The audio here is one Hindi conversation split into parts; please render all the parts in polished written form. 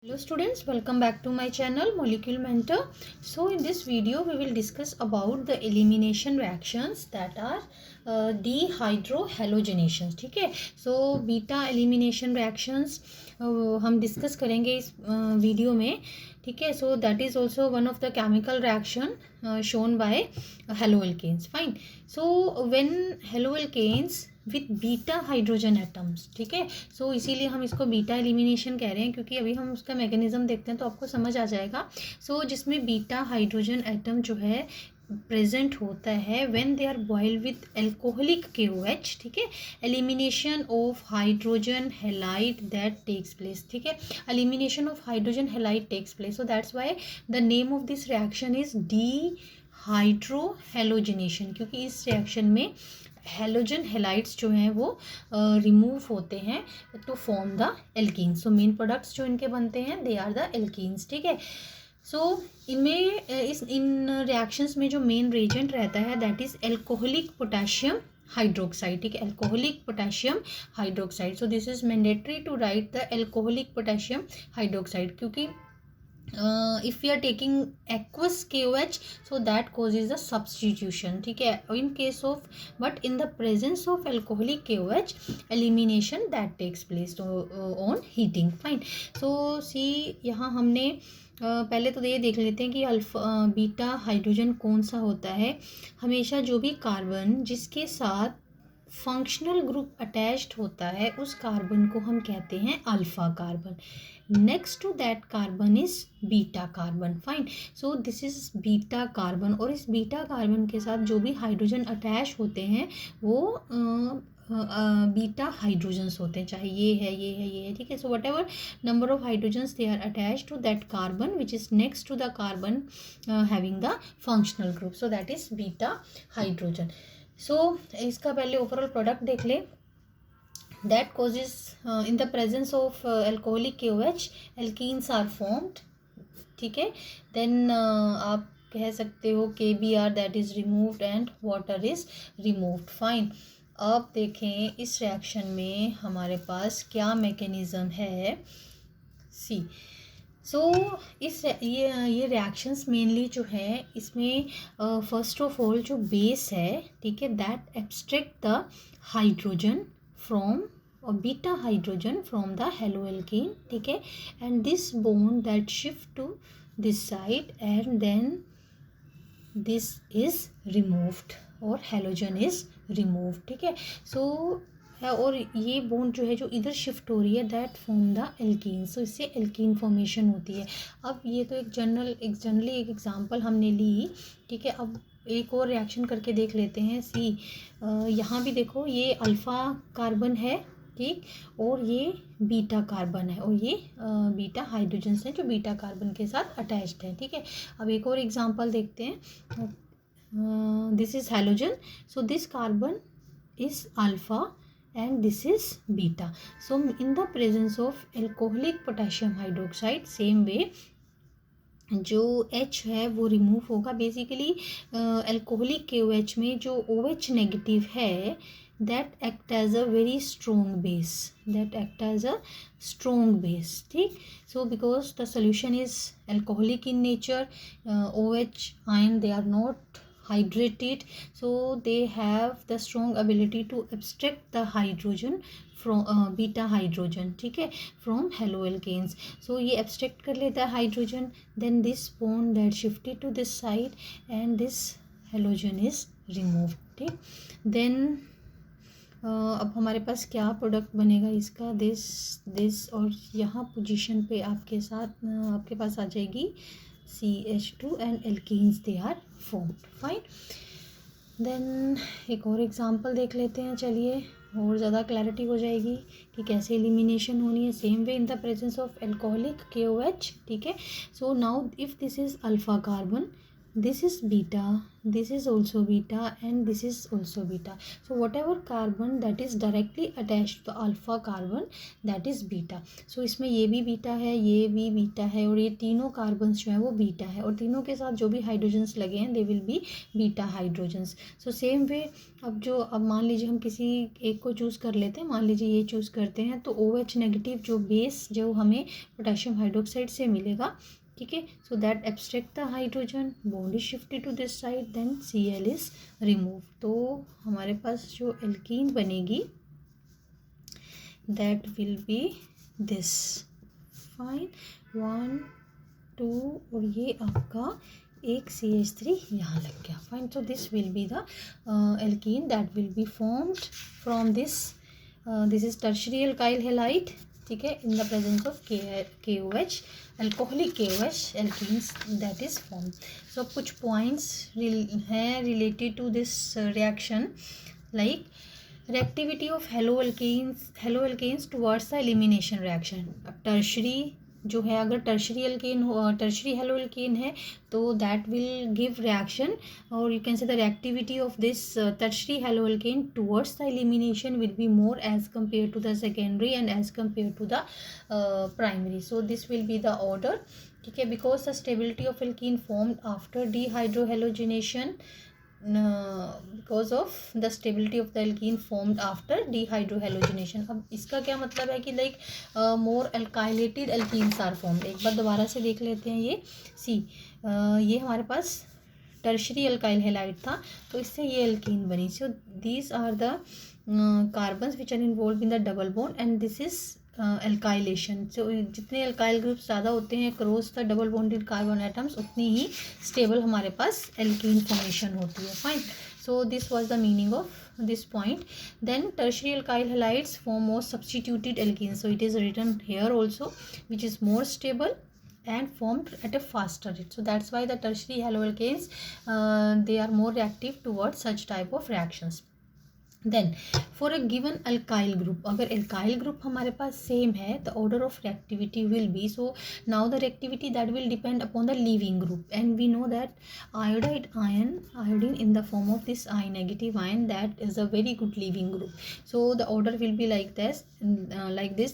Hello students, welcome back to my channel Molecule Mentor. So in this video we will discuss about the elimination reactions that are dehydrohalogenations. ठीक है, so beta elimination reactions हम discuss करेंगे इस वीडियो में. ठीक है, so that is also one of the chemical reaction shown by haloalkanes. Fine. So when haloalkanes with beta hydrogen atoms, ठीक है, सो इसीलिए हम इसको बीटा एलिमिनेशन कह रहे हैं, क्योंकि अभी हम उसका मैकेनिज्म देखते हैं तो आपको समझ आ जाएगा. सो जिसमें बीटा हाइड्रोजन एटम जो है प्रेजेंट होता है when they are boiled with alcoholic KOH. ठीक है, elimination of hydrogen halide that takes place. ठीक है, elimination of hydrogen halide takes place. So that's why the name of this reaction is dehydrohalogenation, क्योंकि इस रिएक्शन में हेलोजन हेलाइड्स जो हैं वो रिमूव होते हैं to form the alkenes. So main products जो इनके बनते हैं दे आर द एल्कीन्स. ठीक है, सो इनमें इन रिएक्शंस में जो मेन रिएजेंट रहता है that is alcoholic potassium hydroxide. ठीक है, alcoholic potassium hydroxide. So this is mandatory to write the alcoholic potassium hydroxide, क्योंकि if we are taking aqueous KOH, so that causes a substitution. ठीक है, in case of but in the presence of alcoholic KOH, elimination that takes place on heating. Fine. So see यहाँ हमने पहले तो ये देख लेते हैं कि अल्फा बीटा हाइड्रोजन कौन सा होता है. हमेशा जो भी कार्बन जिसके साथ फंक्शनल ग्रुप अटैच्ड होता है उस कार्बन को हम कहते हैं alpha carbon. Next to that carbon is beta carbon. Fine. So this is beta carbon, और इस बीटा कार्बन के साथ जो भी हाइड्रोजन अटैच होते हैं वो बीटा हाइड्रोजन्स होते हैं, चाहे ये है ये है ये है. ठीक है, so whatever number of hydrogens they are attach to that carbon which is next to the carbon having the functional group, so that is beta hydrogen. So इसका पहले ओवरऑल प्रोडक्ट देख ले. That causes in the presence of alcoholic KOH alkenes are formed. ठीक है, देन आप कह सकते हो KBr that is removed and water is removed. Fine. अब देखें इस रिएक्शन में हमारे पास क्या मैकेनिज्म है. सी सो इस ये रिएक्शंस मेनली जो है इसमें फर्स्ट ऑफ ऑल जो बेस है, ठीक है, that abstract the hydrogen from or beta hydrogen from the haloalkane. ठीक है, and this bond that shift to this side and then this is removed और halogen is removed. ठीक है, so और ये बॉन्ड जो है जो इधर शिफ्ट हो रही है दैट फॉर्म द एल्कीन. सो इससे एल्कीन फॉर्मेशन होती है. अब ये तो एक जनरली एक एग्जांपल हमने ली. ठीक है, अब एक और रिएक्शन करके देख लेते हैं. सी यहाँ भी देखो ये अल्फ़ा कार्बन है, ठीक, और ये बीटा कार्बन है, और ये बीटा हाइड्रोजन्स हैं जो बीटा कार्बन के साथ अटैच्ड हैं. ठीक है, अब एक और एग्जांपल देखते हैं. This is halogen, so this carbon is alpha and this is beta. So in the presence of alcoholic potassium hydroxide, same way जो H है वो रिमूव होगा. बेसिकली एल्कोहलिक KOH में जो OH नेगेटिव है that act as a very strong base, ठीक. so because the solution is alcoholic in nature, OH ion they are not hydrated, so they have the strong ability to abstract the hydrogen from beta hydrogen, ठीक है, from haloalkanes. so ये abstract कर लेता है hydrogen, then this bond that shifted to this side and this halogen is removed. ठीक, then अब हमारे पास क्या प्रोडक्ट बनेगा इसका, दिस और यहाँ पोजीशन पे आपके पास आ जाएगी CH2 and alkenes they are formed. Fine. Then एक और एग्जांपल देख लेते हैं, चलिए, और ज़्यादा क्लैरिटी हो जाएगी कि कैसे एलिमिनेशन होनी है. Same way in the presence of alcoholic KOH. ठीक है, so now if this is alpha carbon this is beta, this is also beta, and this is also beta. So whatever carbon that is directly attached to the alpha carbon, that is beta. So इसमें ये भी बीटा है, ये भी बीटा है, और ये तीनों कार्बन्स जो है वो बीटा है, और तीनों के साथ जो भी हाइड्रोजन्स लगे हैं they will be beta hydrogens. So same way अब मान लीजिए हम किसी एक को चूज़ कर लेते हैं, मान लीजिए ये चूज़ करते हैं, तो OH नेगेटिव जो बेस जो हमें पोटेशियम हाइड्रोक्साइड से मिलेगा, ठीक है. So that abstract the hydrogen, bond is shifted to this side, then Cl is remove. तो हमारे पास जो एल्कीन बनेगी that will be this. Fine, 1 2 और ये आपका एक CH3 यहाँ लग गया. Fine. So this will be the alkene that will be formed from this. This is tertiary alkyl halide, ठीक है, in the presence of KOH, alcoholic KOH alkenes that is form. So कुछ पॉइंट्स हैं related to this reaction, like reactivity of haloalkanes towards the elimination reaction. अब टर्शरी जो है, अगर टर्शरी एल्केन हो, टर्शरी हेलोएल्केन है, तो दैट विल गिव रिएक्शन, और यू कैन से the reactivity of this tertiary haloalkane towards the elimination will be more as compare to the secondary and as compare to the primary. So this will be the order, ठीक है, because the stability of alkene formed after dehydrohalogenation, because of the stability of the alkene formed after dehydrohalogenation. अब इसका क्या मतलब है कि like more alkylated alkenes are formed. एक बार दोबारा से देख लेते हैं. ये ये हमारे पास टर्शरी एल्काइल हैलाइड था, तो इससे ये एल्कीन बनी. So these are the carbons which are involve in the double bond, and this is alkylation. So जितने एल्काइल ग्रुप्स ज़्यादा होते हैं cross the double bonded carbon atoms, उतनी ही स्टेबल हमारे पास एल्कीन फॉर्मेशन होती है. Fine. So this was the meaning of this point. Then tertiary alkyl halides form more substituted alkene. So it is written here also which is more stable and formed at a faster rate. So that's why the tertiary haloalkanes they are more reactive towards such type of reactions. Then for a given alkyl group, अगर एल्काइल ग्रुप हमारे पास सेम है, the order of reactivity will be, so now the reactivity that will depend upon the leaving group, and we know that iodine in the form of this I negative ion, that is a very good leaving group. So the order will be like this,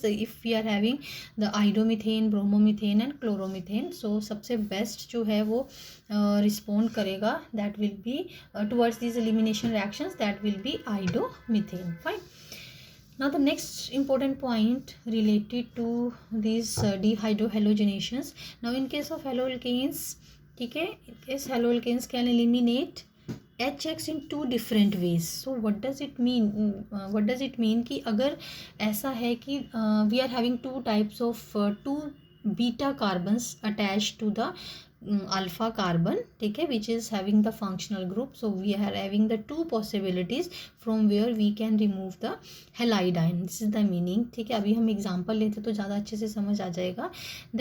if we are having the iodomethane, bromomethane and chloromethane. So सबसे बेस्ट जो है वो रिस्पॉन्ड करेगा, that will be towards these elimination reactions, that will be iodomethane. Fine. Now the next important point related to these dehydrohalogenations. Now in case of haloalkanes, ठीक है, इस haloalkanes can eliminate HX in two different ways. So what does it mean? What does it mean कि अगर ऐसा है कि we are having two types of two beta carbons attached to the alpha carbon, ठीक है, which is having the functional group. So we are having the two possibilities from where we can remove the halide ion. This is the meaning, ठीक है. अभी हम एग्जांपल लेते तो ज़्यादा अच्छे से समझ आ जाएगा.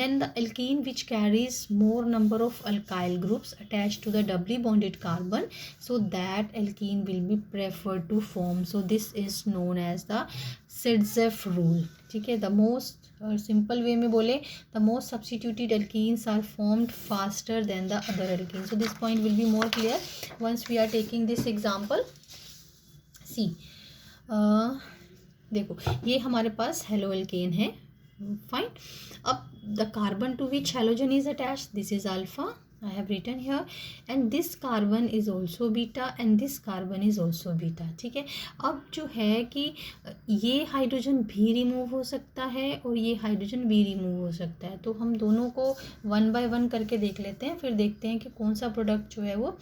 Then the alkene which carries more number of alkyl groups attached to the doubly bonded carbon, so that alkene will be preferred to form. So this is known as the Sidzeff rule, ठीक है. The most सिंपल वे में बोले, the most substituted alkenes are formed faster than the other alkene. So this point will be more clear once we are taking this example. See देखो, ये हमारे पास हेलो एल्केन है. फाइन. अब the carbon to which halogen is attached, this is alpha, I have written here, and this carbon is also beta and this carbon is also beta, ठीक है. अब जो है कि ये हाइड्रोजन भी रिमूव हो सकता है और ये हाइड्रोजन भी रिमूव हो सकता है, तो हम दोनों को 1 by 1 करके देख लेते हैं, फिर देखते हैं कि कौन सा प्रोडक्ट जो है वो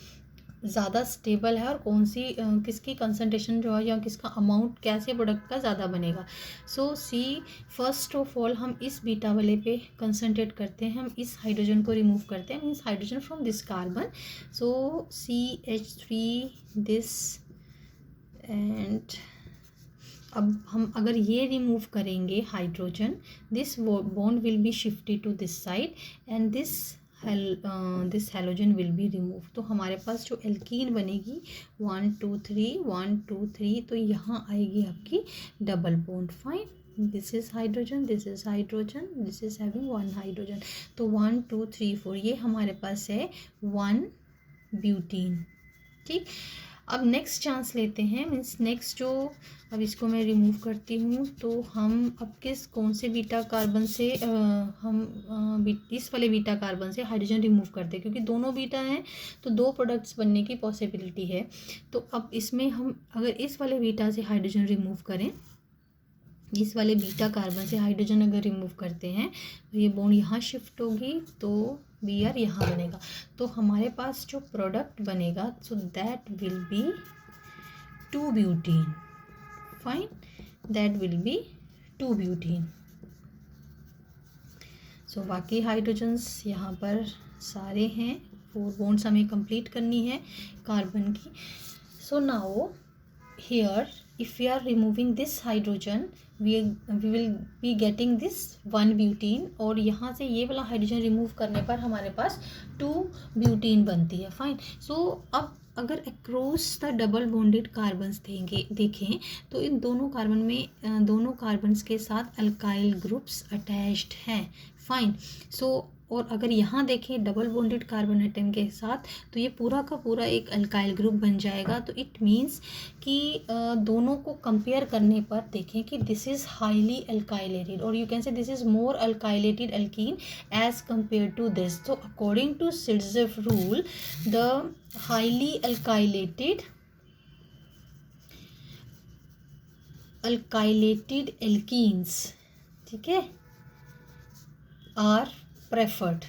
ज़्यादा स्टेबल है और कौन सी किसकी कंसनट्रेशन जो है या किसका अमाउंट कैसे प्रोडक्ट का ज़्यादा बनेगा. सो सी फर्स्ट ऑफ ऑल हम इस बीटा वाले पे कंसनट्रेट करते हैं, हम इस हाइड्रोजन को रिमूव करते हैं, means hydrogen from this carbon. So CH3 this, and अब हम अगर ये रिमूव करेंगे hydrogen, this bond will be shifted to this side and this halogen will be remove. तो हमारे पास जो एल्कीन बनेगी 1 2 3 1 2 3, तो यहाँ आएगी आपकी double bond. Fine. This is hydrogen, this is hydrogen, this is having 1 hydrogen. तो 1 2 3 4 ये हमारे पास है 1 ब्यूटीन। ठीक, अब नेक्स्ट चांस लेते हैं, मीन्स नेक्स्ट जो, अब इसको मैं रिमूव करती हूँ, तो हम अब कौन से बीटा कार्बन से इस वाले बीटा कार्बन से हाइड्रोजन रिमूव करते हैं, क्योंकि दोनों बीटा हैं तो दो प्रोडक्ट्स बनने की पॉसिबिलिटी है। तो अब इसमें हम अगर इस वाले बीटा से हाइड्रोजन रिमूव करें, इस वाले बीटा कार्बन से हाइड्रोजन अगर रिमूव करते हैं तो ये बॉन्ड यहाँ शिफ्ट होगी, तो Br यहाँ बनेगा, तो हमारे पास जो प्रोडक्ट बनेगा so that will be 2 butene. Fine, that will be 2 butene. So बाकी हाइड्रोजन्स यहाँ पर सारे हैं, 4 बॉन्ड्स हमें कंप्लीट करनी है कार्बन की। So now here if we are removing this hydrogen we will be getting this 1 butene, और यहाँ से ये वाला हाइड्रोजन रिमूव करने पर हमारे पास 2 ब्यूटीन बनती है। फाइन, सो अब अगर across the double bonded carbons देखें तो इन दोनों कार्बन में दोनों कार्बन्स के साथ अल्काइल ग्रुप्स अटैच्ड हैं। फाइन, सो और अगर यहाँ देखें डबल बॉन्डेड कार्बन एटम के साथ तो ये पूरा का पूरा एक अल्काइल ग्रुप बन जाएगा। तो इट मीन्स कि दोनों को कंपेयर करने पर देखें कि दिस इज़ हाईली अल्काइलेटेड, और you can say this is more alkylated alkene as compare to this. तो according to Saytzeff rule the highly alkylated alkenes, ठीक है, are preferred.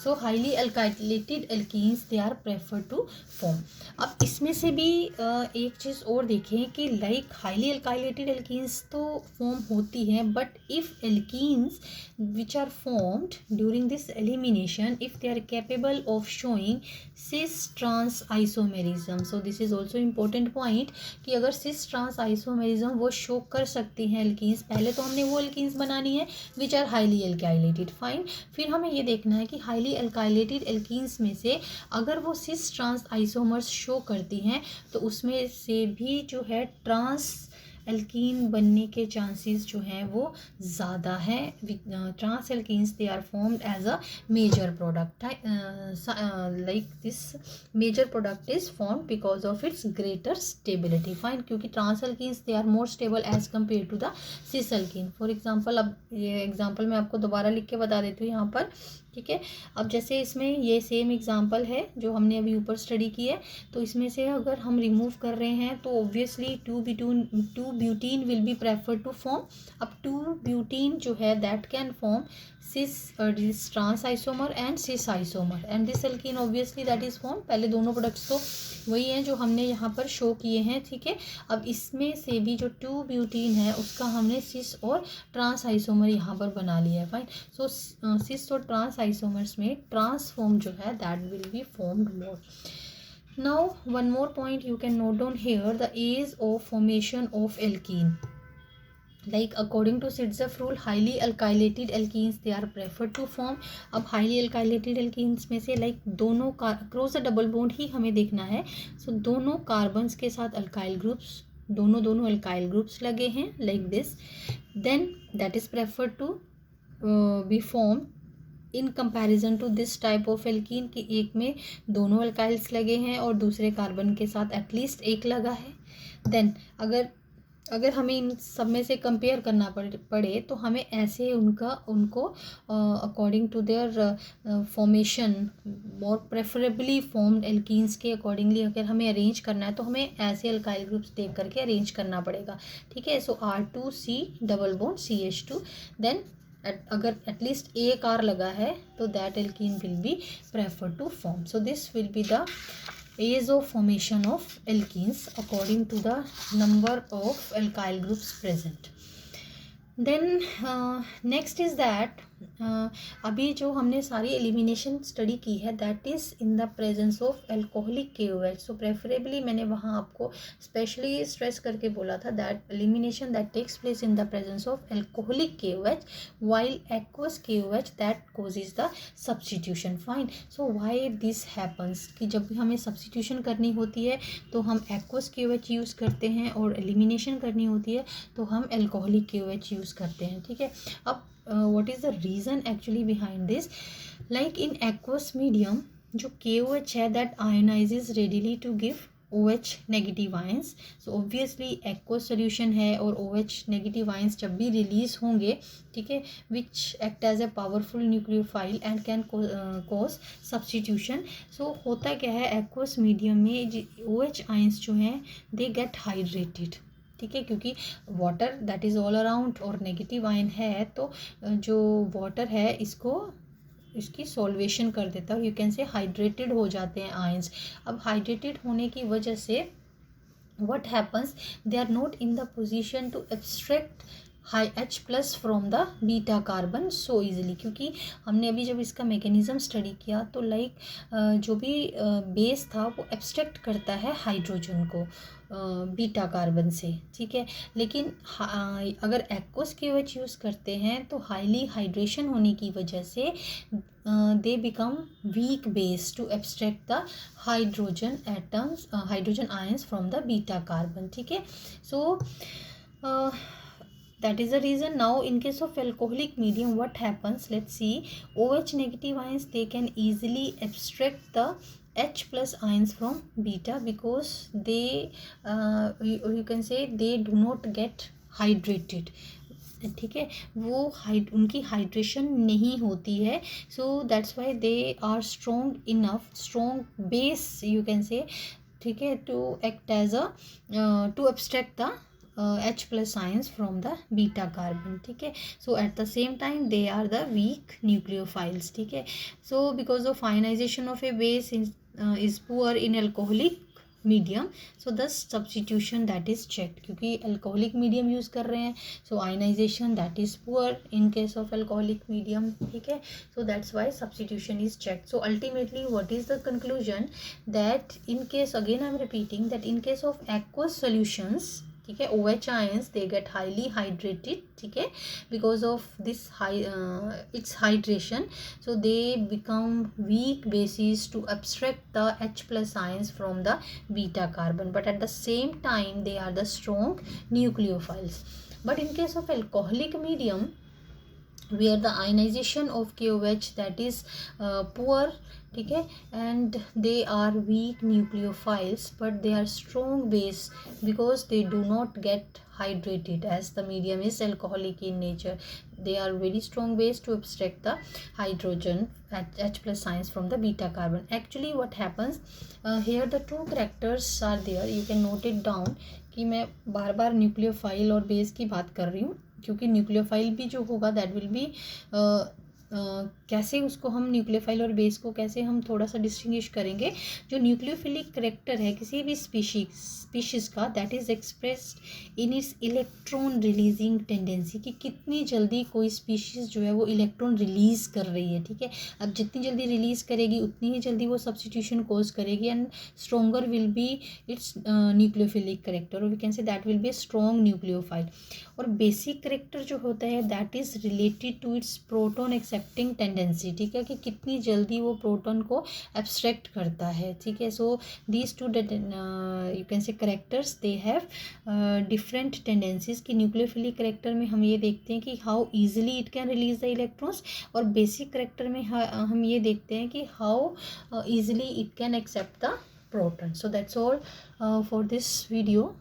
So highly alkylated alkenes they are preferred to form. अब इसमें से भी एक चीज़ और देखें कि लाइक हाईली अल्काइलेटेड एल्कीन्स तो फॉर्म होती हैं, but if alkenes which are formed during this elimination if they are capable of showing cis trans isomerism, so this is also important point कि अगर सिस ट्रांस आइसोमेरिज्म वो शो कर सकती हैं एल्कीन्स, पहले तो हमने वो एल्कीन्स बनानी है विच आर हाईली अल्काइलेटेड। फाइन, फिर हमें ये देखना है कि हाईली अल्काइलेटेड एल्कीन्स में से अगर वो सिस ट्रांस आइसोमर्स शो करती हैं तो उसमें से भी जो है ट्रांस एल्कीन बनने के चांसेस जो हैं वो ज़्यादा है। Trans alkenes they are formed as a major product, like this major product is formed because of its greater stability. Fine, क्योंकि trans alkenes they are more stable as compare to the cis alkene. For example, अब ये एग्जाम्पल मैं आपको दोबारा लिख के बता देती हूँ यहाँ पर, ठीक है। अब जैसे इसमें ये सेम एग्जांपल है जो हमने अभी ऊपर स्टडी की है, तो इसमें से अगर हम रिमूव कर रहे हैं तो obviously 2 butene will be preferred to form. अब 2 ब्यूटीन जो है that can form cis trans isomer and cis isomer, and this alkene obviously that is form. पहले दोनों प्रोडक्ट्स तो वही हैं जो हमने यहाँ पर शो किए हैं, ठीक है। अब इसमें से भी जो 2 ब्यूटीन है उसका हमने सिस और ट्रांस आइसोमर यहाँ पर बना लिया है। फाइन, सो सिस और ट्रांस आइसोमर्स में ट्रांसफॉर्म जो है that will be formed more. Now one more point you can note down here, the age of formation of alkene. Like according to Sitzef rule, highly alkylated alkenes they are preferred to form. अब highly alkylated alkenes में से like दोनों का क्रॉस द डबल बॉन्ड ही हमें देखना है। सो दोनों कार्बन्स के साथ अल्काइल ग्रुप्स, दोनों अल्काइल ग्रुप्स लगे हैं like this, then that is preferred to be formed in comparison to this type of alkene कि एक में दोनों अल्काइल्स लगे हैं और दूसरे कार्बन के साथ एटलीस्ट एक लगा है। देन अगर हमें इन सब में से कंपेयर करना पड़े तो हमें ऐसे उनको अकॉर्डिंग टू देयर फॉर्मेशन और प्रेफरेबली फॉर्म्ड एल्कीन्स के अकॉर्डिंगली अगर हमें अरेंज करना है तो हमें ऐसे अल्काइल ग्रुप्स देख करके अरेंज करना पड़ेगा, ठीक है। So R2C double bond CH2, then अगर एटलीस्ट एक R लगा है तो that alkene will be prefer to form. So this will be the age of formation of alkenes according to the number of alkyl groups present. Then next is that अभी जो हमने सारी एलिमिनेशन स्टडी की है that is in the presence of alcoholic KOH। So preferably मैंने वहाँ आपको स्पेशली स्ट्रेस करके बोला था that elimination that takes place in the presence of alcoholic KOH while aqueous KOH that causes the substitution. Fine, so why this happens कि जब भी हमें सब्स्टिट्यूशन करनी होती है तो हम एक्वस KOH यूज़ करते हैं और एलिमिनेशन करनी होती है तो हम एल्कोहलिक KOH यूज़ यूज़ करते हैं, ठीक है। अब what is the reason actually behind this, like in aqueous medium जो KOH है that ionises readily to give OH negative ions. So obviously aqueous solution है और OH नेगेटिव आयंस जब भी रिलीज होंगे, ठीक है, which act as a powerful nucleophile and can cause substitution. So होता क्या है एक्वस मीडियम में OH आयंस जो हैं दे गेट हाइड्रेटेड, ठीक है, क्योंकि water that is all around और नेगेटिव आयन है, तो जो वाटर है इसकी सॉल्वेशन कर देता है, यू कैन से हाइड्रेटेड हो जाते हैं आयंस। अब हाइड्रेटेड होने की वजह से what happens, they are not in the position to abstract high H plus from the beta carbon so easily, क्योंकि हमने अभी जब इसका मैकेनिज्म स्टडी किया तो लाइक जो भी बेस था वो एब्स्ट्रैक्ट करता है हाइड्रोजन को बीटा कार्बन से, ठीक है। लेकिन अगर एक्वस KOH यूज़ करते हैं तो हाईली हाइड्रेशन होने की वजह से they become weak base to abstract the hydrogen ions from the beta carbon, ठीक है। So that is the reason. Now in case of alcoholic medium what happens, let's see, OH negative ions they can easily abstract the H plus ions from beta because they you can say they do not get hydrated, ठीक है, वो उनकी हाइड्रेशन नहीं होती है। So that's why they are strong enough, strong base you can say, ठीक है, to act as a to abstract the H plus ions from the beta carbon, ठीक है। So at the same time they are the weak nucleophiles, ठीक है। So because of ionisation of a base is poor in alcoholic medium, so thus substitution that is checked, क्योंकि अल्कोहलिक मीडियम यूज़ कर रहे हैं, so ionisation that is poor in case of alcoholic medium, ठीक है। So that's why substitution is checked. So ultimately what is the conclusion, that in case, again I am repeating, that in case of aqueous solutions, ठीक है, OH ions they get highly hydrated, ठीक है, because of this its hydration, so they become weak bases to abstract the H plus ions from the beta carbon, but at the same time they are the strong nucleophiles. But in case of alcoholic medium where the ionization of KOH that is poor, ठीक है, and they are weak nucleophiles but they are strong base because they do not get hydrated as the medium is alcoholic in nature. They are very strong base to abstract the hydrogen at H plus ions from the beta carbon. Actually what happens here, the two characters are there, you can note it down, कि मैं बार बार न्यूक्लियोफाइल और बेस की बात कर रही हूँ क्योंकि न्यूक्लियोफाइल भी जो होगा दैट विल बी कैसे उसको हम न्यूक्लियोफाइल और बेस को कैसे हम थोड़ा सा डिस्टिंग्विश करेंगे। जो न्यूक्लियोफिलिक करेक्टर है किसी भी स्पीशीज़ का, that is expressed in its electron releasing tendency, कि कितनी जल्दी कोई स्पीशीज़ जो है वो इलेक्ट्रॉन रिलीज़ कर रही है, ठीक है। अब जितनी जल्दी रिलीज़ करेगी उतनी ही जल्दी वो सब्सटीट्यूशन कोज करेगी and stronger will be its nucleophilic character, और we can say that will be strong nucleophile. और बेसिक करेक्टर जो होता है that is related to its proton accepting tendency, ठीक है, कि कितनी जल्दी वो प्रोटॉन को एब्स्ट्रैक्ट करता है, ठीक है। So these two you can say characters they have different tendencies, कि न्यूक्लियोफिलिक करेक्टर में हम ये देखते हैं कि how easily it can release the electrons, और बेसिक करेक्टर में हम ये देखते हैं कि how easily it can accept the proton. So that's all for this video.